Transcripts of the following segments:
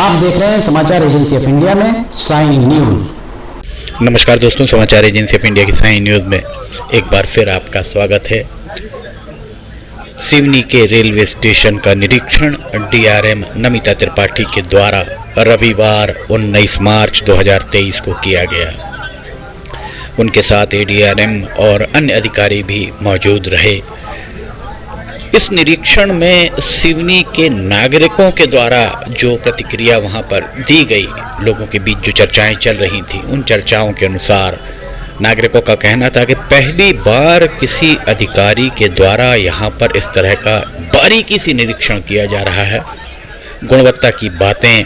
आप देख रहे हैं समाचार एजेंसी ऑफ इंडिया में साइन न्यूज। नमस्कार दोस्तों, समाचार एजेंसी ऑफ इंडिया की साइन न्यूज में एक बार फिर आपका स्वागत है। सिवनी के रेलवे स्टेशन का निरीक्षण डीआरएम नमिता त्रिपाठी के द्वारा रविवार 19 मार्च 2023 को किया गया। उनके साथ एडीआरएम और अन्य अधिकारी भी मौजूद रहे। इस निरीक्षण में सिवनी के नागरिकों के द्वारा जो प्रतिक्रिया वहां पर दी गई, लोगों के बीच जो चर्चाएं चल रही थी, उन चर्चाओं के अनुसार नागरिकों का कहना था कि पहली बार किसी अधिकारी के द्वारा यहां पर इस तरह का बारीकी से निरीक्षण किया जा रहा है। गुणवत्ता की बातें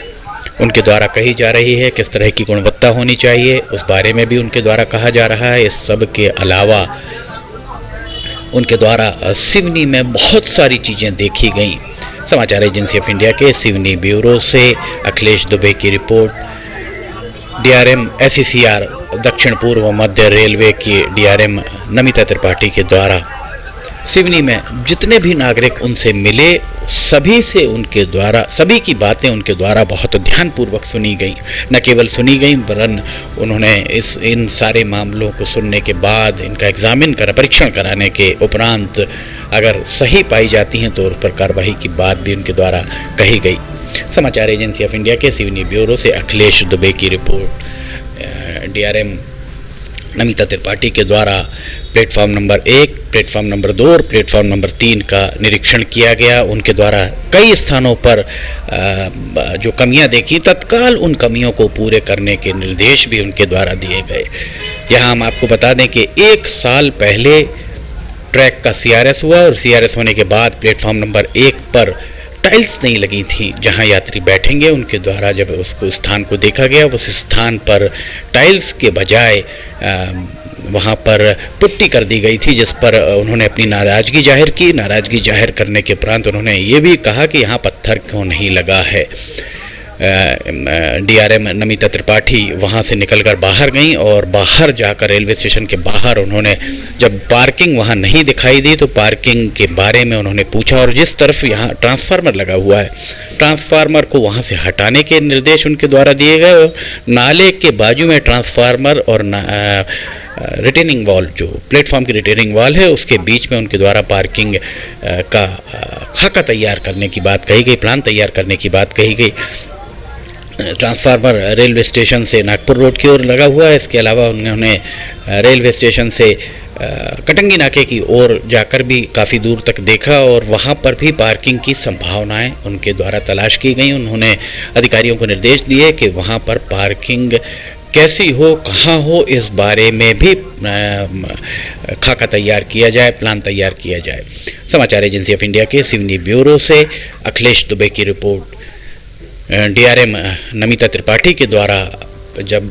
उनके द्वारा कही जा रही है, किस तरह की गुणवत्ता होनी चाहिए उस बारे में भी उनके द्वारा कहा जा रहा है। इस सब के अलावा उनके द्वारा सिवनी में बहुत सारी चीज़ें देखी गईं। समाचार एजेंसी ऑफ इंडिया के सिवनी ब्यूरो से अखिलेश दुबे की रिपोर्ट। डीआरएम एसईसीआर दक्षिण पूर्व मध्य रेलवे की डीआरएम नमिता त्रिपाठी के द्वारा सिवनी में जितने भी नागरिक उनसे मिले, सभी से उनके द्वारा सभी की बातें उनके द्वारा बहुत ध्यानपूर्वक सुनी गई। न केवल सुनी गई वरन उन्होंने इन सारे मामलों को सुनने के बाद इनका परीक्षण कराने के उपरांत अगर सही पाई जाती हैं तो उस पर कार्रवाई की बात भी उनके द्वारा कही गई। समाचार एजेंसी ऑफ इंडिया के सिवनी ब्यूरो से अखिलेश दुबे की रिपोर्ट। डीआरएम नमिता त्रिपाठी के द्वारा प्लेटफॉर्म नंबर 1, प्लेटफॉर्म नंबर 2 और प्लेटफॉर्म नंबर 3 का निरीक्षण किया गया। उनके द्वारा कई स्थानों पर जो कमियां देखी, तत्काल उन कमियों को पूरे करने के निर्देश भी उनके द्वारा दिए गए। यहाँ हम आपको बता दें कि 1 साल पहले ट्रैक का सीआरएस हुआ और सीआरएस होने के बाद प्लेटफॉर्म नंबर 1 पर टाइल्स नहीं लगी थी। जहां यात्री बैठेंगे उनके द्वारा जब उसको स्थान को देखा गया, उस स्थान पर टाइल्स के बजाय वहां पर पुट्टी कर दी गई थी, जिस पर उन्होंने अपनी नाराज़गी जाहिर की। नाराज़गी जाहिर करने के उपरांत उन्होंने ये भी कहा कि यहाँ पत्थर क्यों नहीं लगा है। डीआरएम नमिता त्रिपाठी वहाँ से निकलकर बाहर गईं और बाहर जाकर रेलवे स्टेशन के बाहर उन्होंने जब पार्किंग वहाँ नहीं दिखाई दी तो पार्किंग के बारे में उन्होंने पूछा और जिस तरफ यहाँ ट्रांसफार्मर लगा हुआ है, ट्रांसफार्मर को वहाँ से हटाने के निर्देश उनके द्वारा दिए गए। और नाले के बाजू में ट्रांसफार्मर और रिटेनिंग वॉल, जो प्लेटफॉर्म की रिटेनिंग वॉल है, उसके बीच में उनके द्वारा पार्किंग का खाका तैयार करने की बात कही गई, प्लान तैयार करने की बात कही गई। ट्रांसफार्मर रेलवे स्टेशन से नागपुर रोड की ओर लगा हुआ है। इसके अलावा उन्होंने रेलवे स्टेशन से कटंगी नाके की ओर जाकर भी काफ़ी दूर तक देखा और वहाँ पर भी पार्किंग की संभावनाएं उनके द्वारा तलाश की गई। उन्होंने अधिकारियों को निर्देश दिए कि वहाँ पर पार्किंग कैसी हो, कहाँ हो, इस बारे में भी खाका तैयार किया जाए, प्लान तैयार किया जाए। समाचार एजेंसी ऑफ इंडिया के सिवनी ब्यूरो से अखिलेश दुबे की रिपोर्ट। डीआरएम नमिता त्रिपाठी के द्वारा जब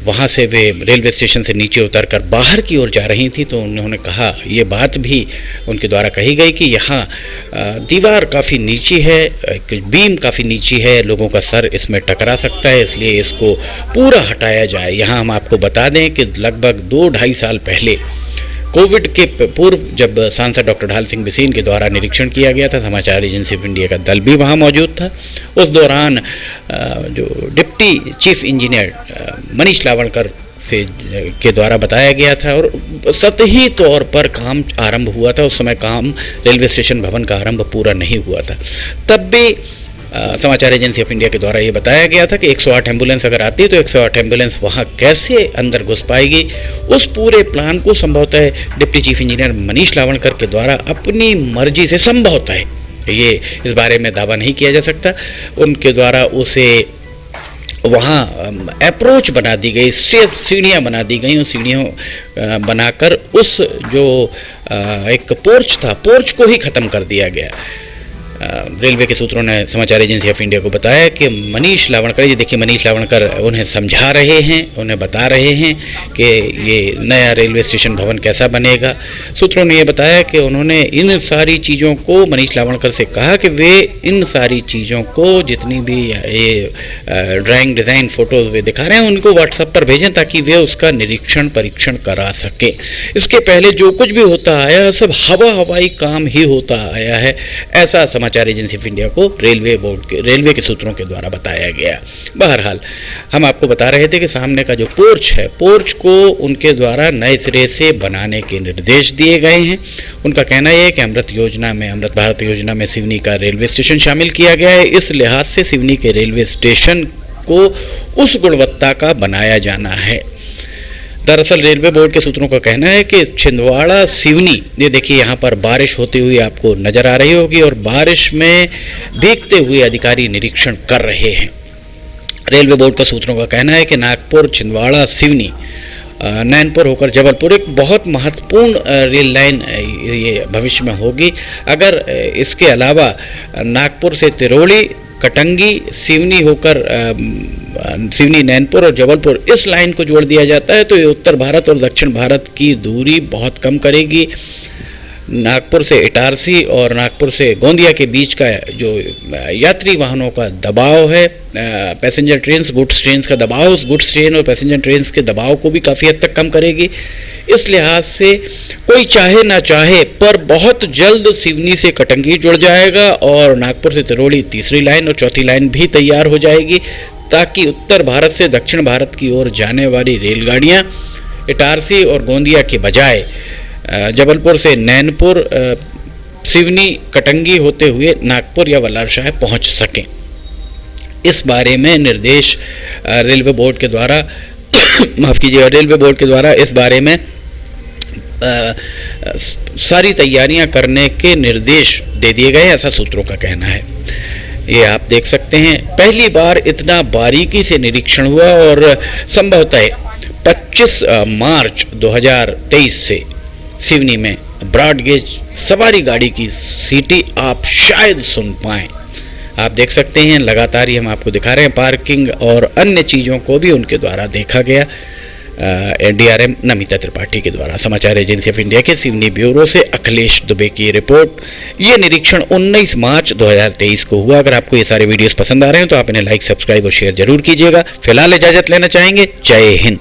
वहाँ से वे रेलवे स्टेशन से नीचे उतरकर बाहर की ओर जा रही थी तो उन्होंने कहा, ये बात भी उनके द्वारा कही गई कि यहाँ दीवार काफ़ी नीची है, बीम काफ़ी नीची है, लोगों का सर इसमें टकरा सकता है, इसलिए इसको पूरा हटाया जाए। यहाँ हम आपको बता दें कि लगभग 2-2.5 साल पहले कोविड के पूर्व जब सांसद डॉक्टर ढाल सिंह बिसेन के द्वारा निरीक्षण किया गया था, समाचार एजेंसी ऑफ इंडिया का दल भी वहाँ मौजूद था। उस दौरान जो डिप्टी चीफ इंजीनियर मनीष लावणकर के द्वारा बताया गया था और सतही तौर पर काम आरंभ हुआ था। उस समय काम रेलवे स्टेशन भवन का आरंभ पूरा नहीं हुआ था। तब भी समाचार एजेंसी ऑफ इंडिया के द्वारा ये बताया गया था कि 108 एम्बुलेंस अगर आती है तो 108 एम्बुलेंस वहाँ कैसे अंदर घुस पाएगी। उस पूरे प्लान को संभवतः डिप्टी चीफ इंजीनियर मनीष लावणकर के द्वारा अपनी मर्जी से, संभवतः ये इस बारे में दावा नहीं किया जा सकता, उनके द्वारा उसे वहाँ अप्रोच बना दी गई, सीढ़ियाँ बना दी गई। उस सीढ़ियों बनाकर उस जो एक पोर्च था, पोर्च को ही ख़त्म कर दिया गया। रेलवे के सूत्रों ने समाचार एजेंसी ऑफ इंडिया को बताया कि मनीष लावणकर, ये देखिए मनीष लावणकर उन्हें समझा रहे हैं, उन्हें बता रहे हैं कि ये नया रेलवे स्टेशन भवन कैसा बनेगा। सूत्रों ने ये बताया कि उन्होंने इन सारी चीज़ों को, मनीष लावणकर से कहा कि वे इन सारी चीज़ों को, जितनी भी ये ड्राइंग, डिज़ाइन, फ़ोटोज़ वे दिखा रहे हैं, उनको व्हाट्सएप पर भेजें ताकि वे उसका निरीक्षण परीक्षण करा सकें। इसके पहले जो कुछ भी होता आया सब हवाई काम ही होता आया है, ऐसा समाचार समाचार एजेंसी ऑफ इंडिया को रेलवे के सूत्रों के द्वारा बताया गया। बहरहाल हम आपको बता रहे थे कि सामने का जो पोर्च है, पोर्च को उनके द्वारा नए सिरे से बनाने के निर्देश दिए गए हैं। उनका कहना यह है कि अमृत भारत योजना में सिवनी का रेलवे स्टेशन शामिल किया गया है। इस लिहाज से सिवनी के रेलवे स्टेशन को उस गुणवत्ता का बनाया जाना है। दरअसल रेलवे बोर्ड के सूत्रों का कहना है कि छिंदवाड़ा सिवनी, ये देखिए यहाँ पर बारिश होती हुई आपको नजर आ रही होगी और बारिश में भीगते हुए अधिकारी निरीक्षण कर रहे हैं। रेलवे बोर्ड का सूत्रों का कहना है कि नागपुर, छिंदवाड़ा, सिवनी, नैनपुर होकर जबलपुर एक बहुत महत्वपूर्ण रेल लाइन ये भविष्य में होगी। अगर इसके अलावा नागपुर से तिरोड़ी, कटंगी, सिवनी होकर सिवनी, नैनपुर और जबलपुर इस लाइन को जोड़ दिया जाता है तो ये उत्तर भारत और दक्षिण भारत की दूरी बहुत कम करेगी। नागपुर से इटारसी और नागपुर से गोंदिया के बीच का जो यात्री वाहनों का दबाव है, पैसेंजर ट्रेन्स, गुड्स ट्रेन्स का दबाव, उस गुड्स ट्रेन और पैसेंजर ट्रेन्स के दबाव को भी काफ़ी हद तक कम करेगी। इस लिहाज से कोई चाहे ना चाहे पर बहुत जल्द सिवनी से कटंगी जुड़ जाएगा और नागपुर से तिरोड़ी तीसरी लाइन और चौथी लाइन भी तैयार हो जाएगी, ताकि उत्तर भारत से दक्षिण भारत की ओर जाने वाली रेलगाड़ियाँ इटारसी और गोंदिया के बजाय जबलपुर से नैनपुर, सिवनी, कटंगी होते हुए नागपुर या वल्लभशाह पहुंच सकें। इस बारे में निर्देश रेलवे बोर्ड के द्वारा रेलवे बोर्ड के द्वारा इस बारे में सारी तैयारियां करने के निर्देश दे दिए गए, ऐसा सूत्रों का कहना है। ये आप देख सकते हैं, पहली बार इतना बारीकी से निरीक्षण हुआ और संभवतः 25 मार्च 2023 से सिवनी में ब्रॉड गेज सवारी गाड़ी की सीटी आप शायद सुन पाएं। आप देख सकते हैं, लगातार ही हम आपको दिखा रहे हैं पार्किंग और अन्य चीज़ों को भी उनके द्वारा देखा गया। DRM नमिता त्रिपाठी के द्वारा। समाचार एजेंसी ऑफ इंडिया के सिवनी ब्यूरो से अखिलेश दुबे की रिपोर्ट। ये निरीक्षण 19 मार्च 2023 को हुआ। अगर आपको ये सारे वीडियोस पसंद आ रहे हैं तो आप इन्हें लाइक, सब्सक्राइब और शेयर जरूर कीजिएगा। फिलहाल इजाजत लेना चाहेंगे। जय हिंद।